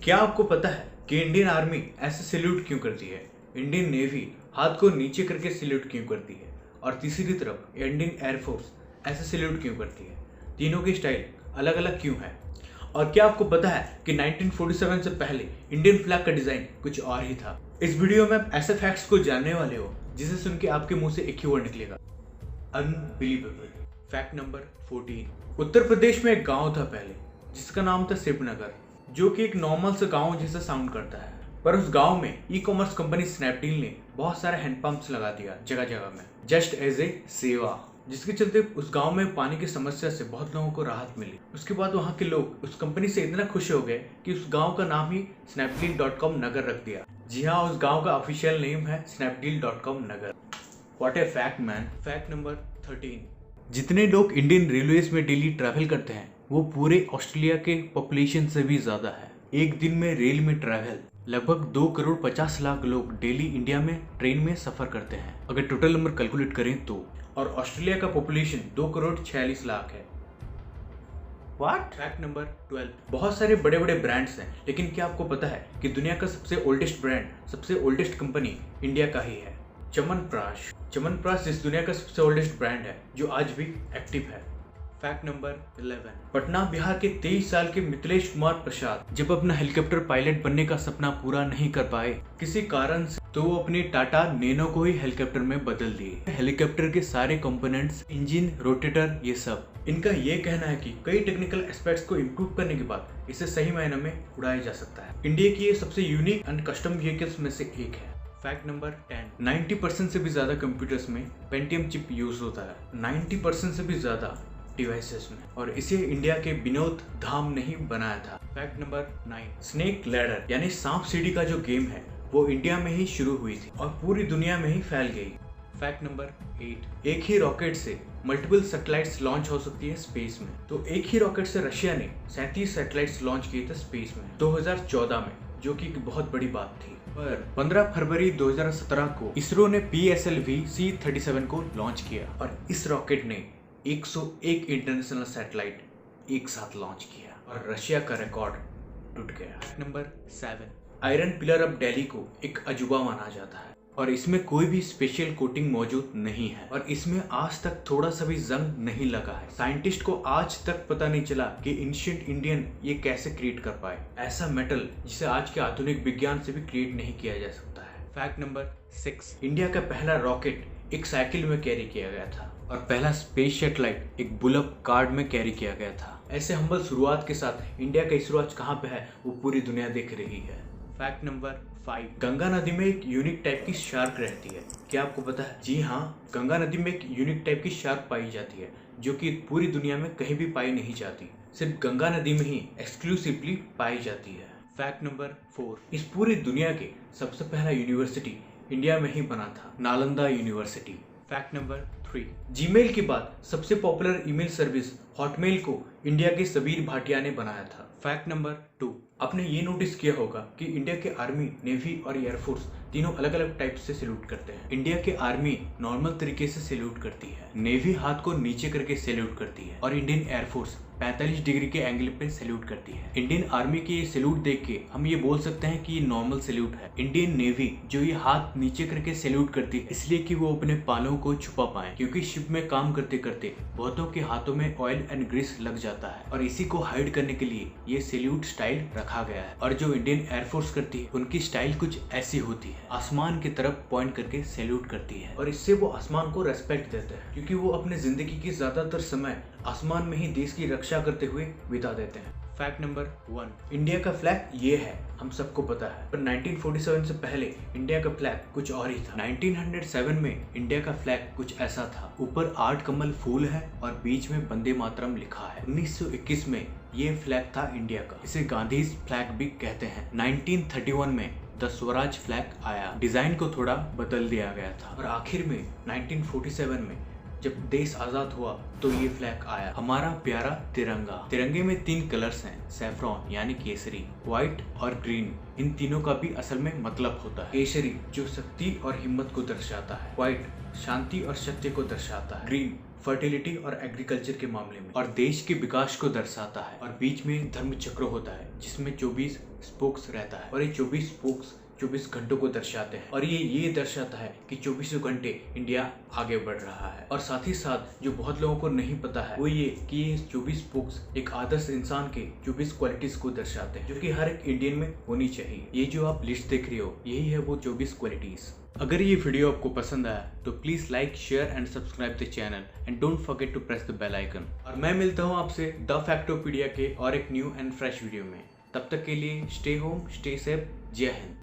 क्या आपको पता है कि इंडियन आर्मी ऐसे सैल्यूट क्यों करती है? इंडियन नेवी हाथ को नीचे करके सैल्यूट क्यों करती है? और तीसरी तरफ इंडियन एयरफोर्स ऐसे सैल्यूट क्यों करती है? तीनों की स्टाइल अलग अलग क्यों है? और क्या आपको पता है कि 1947 से पहले इंडियन फ्लैग का डिजाइन कुछ और ही था? इस वीडियो में आप ऐसे फैक्ट्स को जानने वाले हो जिसे सुन के आपके मुंह से एक ही वर्ड निकलेगा, unbelievable. Fact number 14। Uttar Pradesh में एक गांव था पहले जिसका नाम था शिवनगर, जो कि एक नॉर्मल सा गांव जैसा साउंड करता है। पर उस गांव में ई कॉमर्स कंपनी स्नैपडील ने बहुत सारे हैंडपंप्स लगा दिया जगह जगह में, जस्ट एज ए सेवा, जिसके चलते उस गांव में पानी की समस्या से बहुत लोगों को राहत मिली। उसके बाद वहां के लोग उस कंपनी से इतना खुश हो गए कि उस गांव का नाम ही snapdeal.com नगर रख दिया। जी हाँ, उस गांव का ऑफिशियल नेम है snapdeal.com Nagar. What a fact man. Fact number 13। जितने लोग इंडियन रेलवेज में डेली ट्रैवल करते हैं वो पूरे ऑस्ट्रेलिया के पॉपुलेशन से भी ज्यादा है। एक दिन में रेल में ट्रैवल लगभग 2 करोड़ 50 लाख लोग डेली इंडिया में ट्रेन में सफर करते हैं, अगर टोटल नंबर कैलकुलेट करें तो। और ऑस्ट्रेलिया का पॉपुलेशन 2 करोड़ 46 लाख है। व्हाट? Fact number 12। बहुत सारे बड़े बड़े ब्रांड्स हैं, लेकिन क्या आपको पता है कि दुनिया का सबसे ओल्डेस्ट ब्रांड, सबसे ओल्डेस्ट कंपनी इंडिया का ही है, च्यवनप्राश। च्यवनप्राश इस दुनिया का सबसे ओल्डेस्ट ब्रांड है जो आज भी एक्टिव है। Fact number 11। पटना बिहार के 23 साल के मिथिलेश कुमार प्रसाद जब अपना हेलीकॉप्टर पायलट बनने का सपना पूरा नहीं कर पाए किसी कारण से, तो वो अपनी टाटा नैनो को ही हेलीकॉप्टर में बदल दिए। हेलीकॉप्टर के सारे कंपोनेंट्स, इंजन, रोटेटर, ये सब। इनका ये कहना है कि कई टेक्निकल एस्पेक्ट्स को इम्प्रूव करने के बाद इसे सही मायने में उड़ाया जा सकता है। इंडिया की ये सबसे यूनिक एंड कस्टम व्हीकल्स में से एक है। Fact number 10। 90% से भी ज्यादा कंप्यूटर्स में पेंटियम चिप यूज होता है, 90% से भी ज्यादा डिवाइसेस में, और इसे इंडिया के विनोद धाम ने ही बनाया था। Fact number 9। स्नेक लैडर यानी सांप सीढ़ी का जो गेम है वो इंडिया में ही शुरू हुई थी और पूरी दुनिया में ही फैल गई। Fact number 8। एक ही रॉकेट से मल्टीपल सैटेलाइट्स लॉन्च हो सकती है स्पेस में। तो एक ही रॉकेट से रशिया ने 37 सैटेलाइट्स लॉन्च किए थे स्पेस में 2014 में, जो कि एक बहुत बड़ी बात थी। पर 15 फरवरी 2017 को इसरो ने PSLV C-37 को लॉन्च किया और इस रॉकेट ने 101 इंटरनेशनल सैटेलाइट एक साथ लॉन्च किया और रशिया का रिकॉर्ड टूट गया। Number 7। Iron pillar of Delhi को एक अजूबा माना जाता है और इसमें कोई भी स्पेशल कोटिंग मौजूद नहीं है और इसमें आज तक थोड़ा सा भी जंग नहीं लगा है। साइंटिस्ट को आज तक पता नहीं चला कि एंशिएंट इंडियन ये कैसे क्रिएट कर पाए ऐसा मेटल जिसे आज के आधुनिक विज्ञान से भी क्रिएट नहीं किया जा सकता है। Fact number 6। इंडिया का पहला रॉकेट एक साइकिल में कैरी किया गया था और पहला स्पेस सैटेलाइट एक बुलअप कार्ड में कैरी किया गया था। ऐसे हम्बल शुरुआत के साथ इंडिया का इसरो आज कहाँ पे है वो पूरी दुनिया देख रही है। Fact number 5। गंगा नदी में एक यूनिक टाइप की शार्क रहती है, क्या आपको पता है? जी हाँ, गंगा नदी में एक यूनिक टाइप की शार्क पाई जाती है जो कि पूरी दुनिया में कहीं भी पाई नहीं जाती, सिर्फ गंगा नदी में ही एक्सक्लूसिवली पाई जाती है। Fact number 4। इस पूरी दुनिया के सबसे पहला यूनिवर्सिटी इंडिया में ही बना था, Nalanda university. Fact number 3। Gmail के बाद सबसे पॉपुलर ईमेल सर्विस हॉटमेल को इंडिया के सबीर भाटिया ने बनाया था। Fact number 2। आपने ये नोटिस किया होगा कि इंडिया के आर्मी, नेवी और एयरफोर्स तीनों अलग अलग टाइप से सैल्यूट करते हैं। इंडिया के आर्मी नॉर्मल तरीके से सैल्यूट करती है, नेवी हाथ को नीचे करके सैल्यूट करती है और इंडियन एयरफोर्स 45 डिग्री के एंगल पे सैल्यूट करती है। इंडियन आर्मी के ये सैल्यूट देख के हम ये बोल सकते हैं कि ये नॉर्मल सैल्यूट है। इंडियन नेवी जो ये हाथ नीचे करके सैल्यूट करती है इसलिए कि वो अपने पालों को छुपा पाए, क्योंकि शिप में काम करते करते बहुतों के हाथों में ऑयल एंड ग्रीस लग जाता है और इसी को हाइड करने के लिए ये सैल्यूट स्टाइल रखा गया है। और जो इंडियन एयरफोर्स करती है उनकी स्टाइल कुछ ऐसी होती है, आसमान की तरफ पॉइंट करके सैल्यूट करती है और इससे वो आसमान को रेस्पेक्ट देते हैं, क्योंकि वो अपने जिंदगी की ज्यादातर समय आसमान में ही देश की रक्षा करते हुए बिता देते हैं। Fact number 1। इंडिया का फ्लैग ये है, हम सबको पता है, पर 1947 से पहले इंडिया का फ्लैग कुछ और ही था। 1907 में इंडिया का फ्लैग कुछ ऐसा था, ऊपर 8 कमल फूल है और बीच में वंदे मातरम लिखा है। 1921 में ये फ्लैग था इंडिया का, इसे गांधी फ्लैग भी कहते हैं। 1931 में द स्वराज फ्लैग आया, डिजाइन को थोड़ा बदल दिया गया था और आखिर में 1947 में जब देश आजाद हुआ तो ये फ्लैग आया, हमारा प्यारा तिरंगा। तिरंगे में 3 कलर्स हैं, सैफ्रॉन यानी केसरी, व्हाइट और ग्रीन। इन तीनों का भी असल में मतलब होता है। केसरी जो शक्ति और हिम्मत को दर्शाता है, व्हाइट शांति और सत्य को दर्शाता है, ग्रीन फर्टिलिटी और एग्रीकल्चर के मामले में और देश के विकास को दर्शाता है, और बीच में धर्म चक्र होता है जिसमें 24 स्पोक्स रहता है, और ये 24 स्पोक्स 24 घंटों को दर्शाते हैं, और ये दर्शाता है कि 24 घंटे इंडिया आगे बढ़ रहा है। और साथ ही साथ जो बहुत लोगों को नहीं पता है वो ये कि ये 24 स्पोक्स एक आदर्श इंसान के 24 क्वालिटीज को दर्शाते हैं, जो कि हर एक इंडियन में होनी चाहिए। ये जो आप लिस्ट देख रहे हो यही है वो 24 क्वालिटीज। अगर ये वीडियो आपको पसंद आया तो please like, share and subscribe the channel and don't forget to press the bell icon. और मैं मिलता हूँ आपसे द फैक्टोपीडिया के और एक न्यू एंड फ्रेश वीडियो में। तब तक के लिए स्टे होम, स्टे सेफ, जय हिंद।